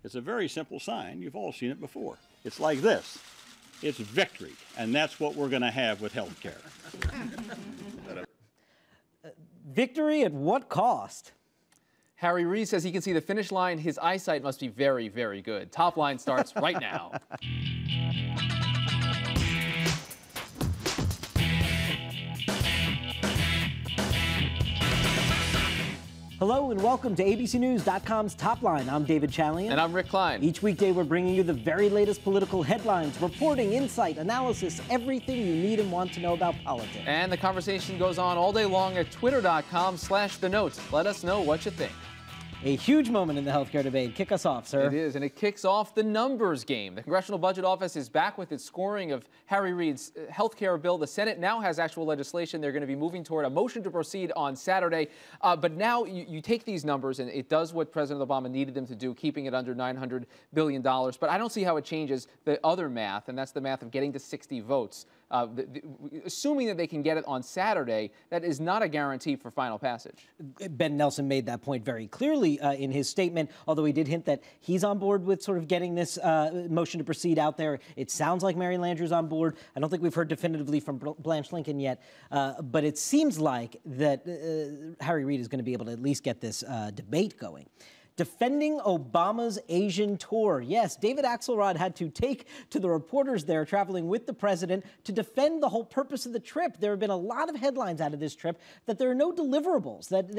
It's a very simple sign. You've all seen it before. It's like this. It's victory, and that's what we're going to have with health care. Victory at what cost? Harry Reid says he can see the finish line. His eyesight must be very, very good. Top Line starts right now. Hello and welcome to ABCNews.com's Top Line. I'm David Chalian. And I'm Rick Klein. Each weekday we're bringing you the very latest political headlines, reporting, insight, analysis, everything you need and want to know about politics. And the conversation goes on all day long at twitter.com/thenote. Let us know what you think. A huge moment in the healthcare debate. Kick us off, sir. It is, and it kicks off the numbers game. The Congressional Budget Office is back with its scoring of Harry Reid's healthcare bill. The Senate now has actual legislation. They're going to be moving toward a motion to proceed on Saturday. But now you take these numbers, and it does what President Obama needed them to do, keeping it under $900 billion. But I don't see how it changes the other math, and that's the math of getting to 60 votes. Assuming that they can get it on Saturday, that is not a guarantee for final passage. Ben Nelson made that point very clearly in his statement, although he did hint that he's on board with sort of getting this motion to proceed out there. It sounds like Mary Landrieu's on board. I don't think we've heard definitively from Blanche Lincoln yet, but it seems like that Harry Reid is going to be able to at least get this debate going. Defending Obama's Asian tour. Yes, David Axelrod had to take to the reporters there traveling with the president to defend the whole purpose of the trip. There have been a lot of headlines out of this trip that there are no deliverables, that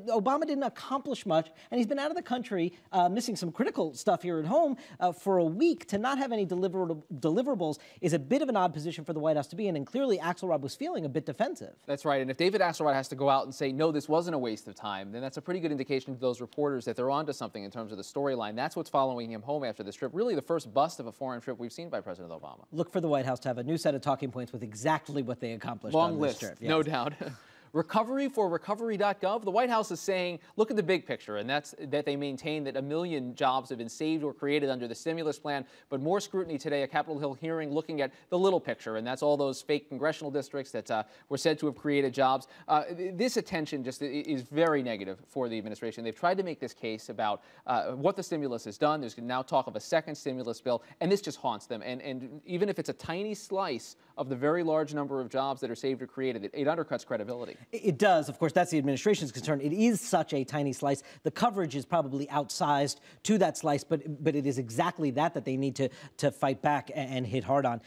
Obama didn't accomplish much, and he's been out of the country, missing some critical stuff here at home for a week. To not have any deliverables is a bit of an odd position for the White House to be in, and clearly Axelrod was feeling a bit defensive. That's right, and if David Axelrod has to go out and say, no, this wasn't a waste of time, then that's a pretty good indication to those reporters that they're on to something in terms of the storyline. That's what's following him home after this trip. Really the first bust of a foreign trip we've seen by President Obama. Look for the White House to have a new set of talking points with exactly what they accomplished on this trip. Long list, no doubt. Recovery for recovery.gov. The White House is saying, look at the big picture, and that's that they maintain that 1 million jobs have been saved or created under the stimulus plan, but more scrutiny today, a Capitol Hill hearing looking at the little picture, and that's all those fake congressional districts that were said to have created jobs. This attention just is very negative for the administration. They've tried to make this case about what the stimulus has done. There's now talk of a second stimulus bill, and this just haunts them. And even if it's a tiny slice of the very large number of jobs that are saved or created, it undercuts credibility. It does. Of course, that's the administration's concern. It is such a tiny slice. The coverage is probably outsized to that slice, but it is exactly that they need to fight back and hit hard on.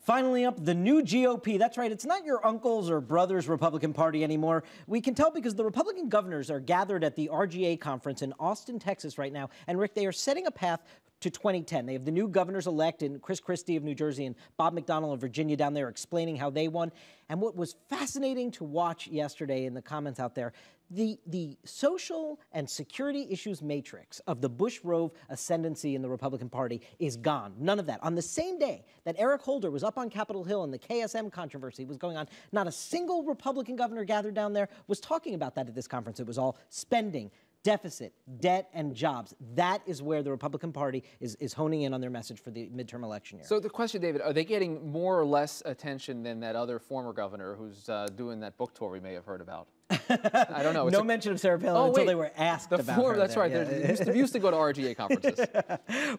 Finally up, the new GOP. That's right, it's not your uncle's or brother's Republican Party anymore. We can tell because the Republican governors are gathered at the RGA conference in Austin, Texas right now. And Rick, they are setting a path to 2010. They have the new governors-elect in Chris Christie of New Jersey and Bob McDonnell of Virginia down there explaining how they won. And what was fascinating to watch yesterday in the comments out there, the social and security issues matrix of the Bush-Rove ascendancy in the Republican Party is gone. None of that. On the same day that Eric Holder was up on Capitol Hill and the KSM controversy was going on, not a single Republican governor gathered down there was talking about that at this conference. It was all spending, deficit, debt, and jobs. That is where the Republican Party is honing in on their message for the midterm election year. So the question, David, are they getting more or less attention than that other former governor who's doing that book tour we may have heard about? I don't know. No mention of Sarah Palin until they were asked about her. That's right. Yeah. They used to go to RGA conferences.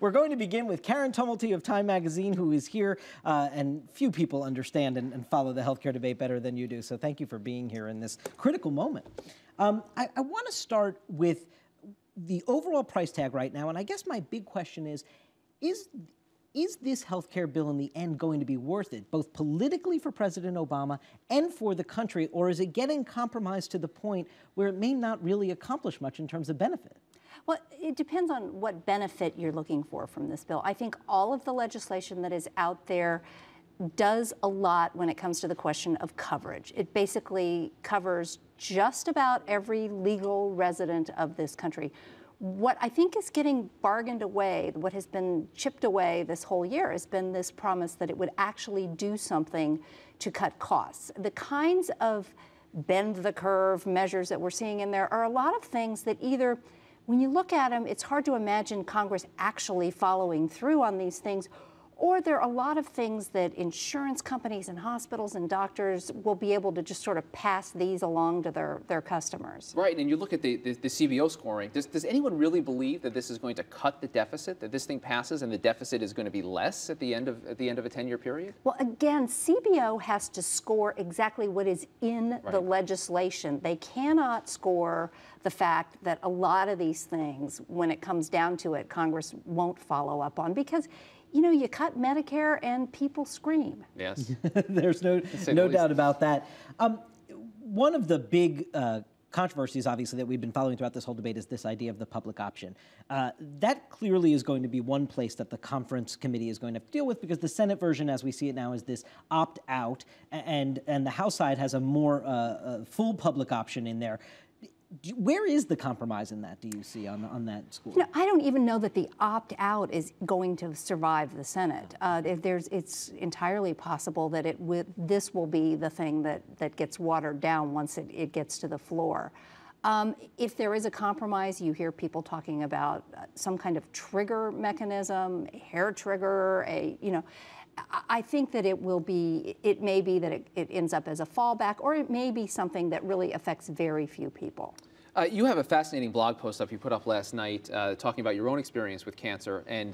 We're going to begin with Karen Tumulty of Time Magazine, who is here, and few people understand and follow the healthcare debate better than you do. So thank you for being here in this critical moment. I want to start with the overall price tag right now, and I guess my big question is this health care bill in the end going to be worth it, both politically for President Obama and for the country, or is it getting compromised to the point where it may not really accomplish much in terms of benefit? Well, it depends on what benefit you're looking for from this bill. I think all of the legislation that is out there does a lot when it comes to the question of coverage. It basically covers just about every legal resident of this country. What I think is getting bargained away, what has been chipped away this whole year, has been this promise that it would actually do something to cut costs. The kinds of bend the curve measures that we're seeing in there are a lot of things that either, when you look at them, it's hard to imagine Congress actually following through on these things, Or there are a lot of things that insurance companies and hospitals and doctors will be able to just sort of pass these along to their customers. Right, and you look at the CBO scoring. Does anyone really believe that this is going to cut the deficit, that this thing passes and the deficit is going to be less at the end of a 10-year period? Well, again, CBO has to score exactly what is in the legislation. They cannot score the fact that a lot of these things, when it comes down to it, Congress won't follow up on, because you know, you cut Medicare and people scream. Yes. There's no doubt about that. One of the big controversies, obviously, that we've been following throughout this whole debate is this idea of the public option. That clearly is going to be one place that the conference committee is going to have to deal with, because the Senate version, as we see it now, is this opt-out, and the House side has a more full public option in there. Where is the compromise in that, do you see, on that score? You know, I don't even know that the opt-out is going to survive the Senate. It's entirely possible that this will be the thing that gets watered down once it gets to the floor. If there is a compromise, you hear people talking about some kind of trigger mechanism, a hair trigger, I think that it may be that it ends up as a fallback, or it may be something that really affects very few people. You have a fascinating blog post up you put up last night talking about your own experience with cancer and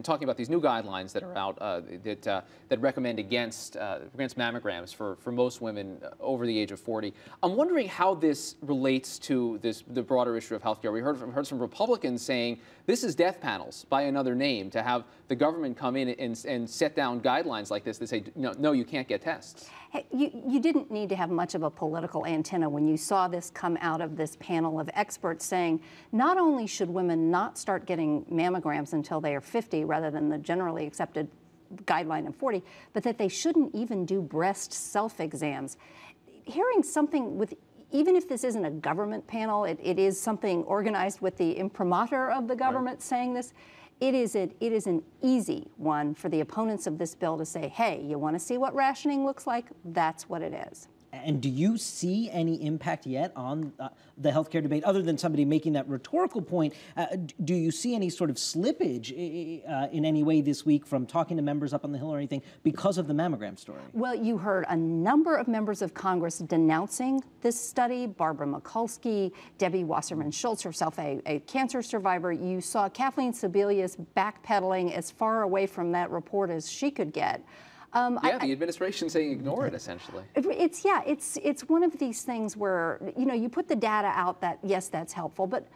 talking about these new guidelines that are out that recommend against mammograms for most women over the age of 40. I'm wondering how this relates to the broader issue of healthcare. We heard some Republicans saying this is death panels by another name, to have the government come in and set down guidelines like this that say, no, you can't get tests. Hey, you didn't need to have much of a political antenna when you saw this come out of this panel of experts saying not only should women not start getting mammograms until they are 50 rather than the generally accepted guideline of 40, but that they shouldn't even do breast self-exams. Hearing something with, even if this isn't a government panel, it is something organized with the imprimatur of the government saying this, it is an easy one for the opponents of this bill to say, hey, you want to see what rationing looks like? That's what it is. And do you see any impact yet on the healthcare debate, other than somebody making that rhetorical point? Do you see any sort of slippage in any way this week from talking to members up on the Hill or anything because of the mammogram story? Well, you heard a number of members of Congress denouncing this study. Barbara Mikulski, Debbie Wasserman Schultz, herself a cancer survivor. You saw Kathleen Sebelius backpedaling as far away from that report as she could get. The administration saying ignore it, essentially. It's one of these things where, you put the data out that, yes, that's helpful, but,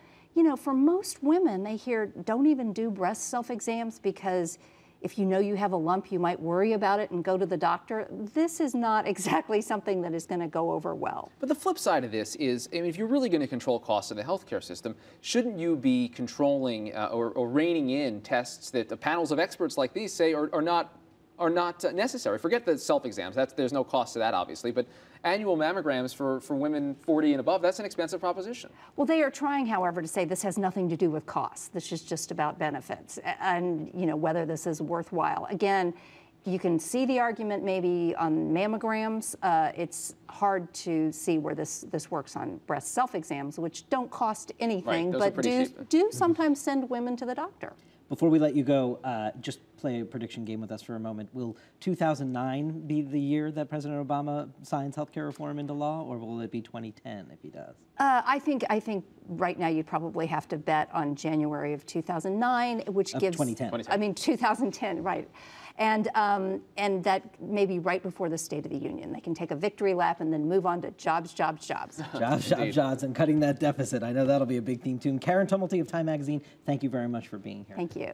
for most women, they hear don't even do breast self-exams because if you know you have a lump, you might worry about it and go to the doctor. This is not exactly something that is going to go over well. But the flip side of this is, I mean, if you're really going to control costs in the healthcare system, shouldn't you be controlling or reining in tests that the panels of experts like these say are not necessary? Forget the self-exams. There's no cost to that, obviously, but annual mammograms for women 40 and above, that's an expensive proposition. Well, they are trying, however, to say this has nothing to do with costs. This is just about benefits and, whether this is worthwhile. Again, you can see the argument maybe on mammograms. It's hard to see where this works on breast self-exams, which don't cost anything, right, but do sometimes send women to the doctor. Before we let you go, just play a prediction game with us for a moment. Will 2009 be the year that President Obama signs healthcare reform into law, or will it be 2010 if he does? I think right now you'd probably have to bet on January of 2009, which gives 2010. I mean 2010, right? And that may be right before the State of the Union. They can take a victory lap and then move on to jobs, jobs, jobs. Jobs, and cutting that deficit. I know that'll be a big theme too. And Karen Tumulty of Time Magazine, thank you very much for being here. Thank you.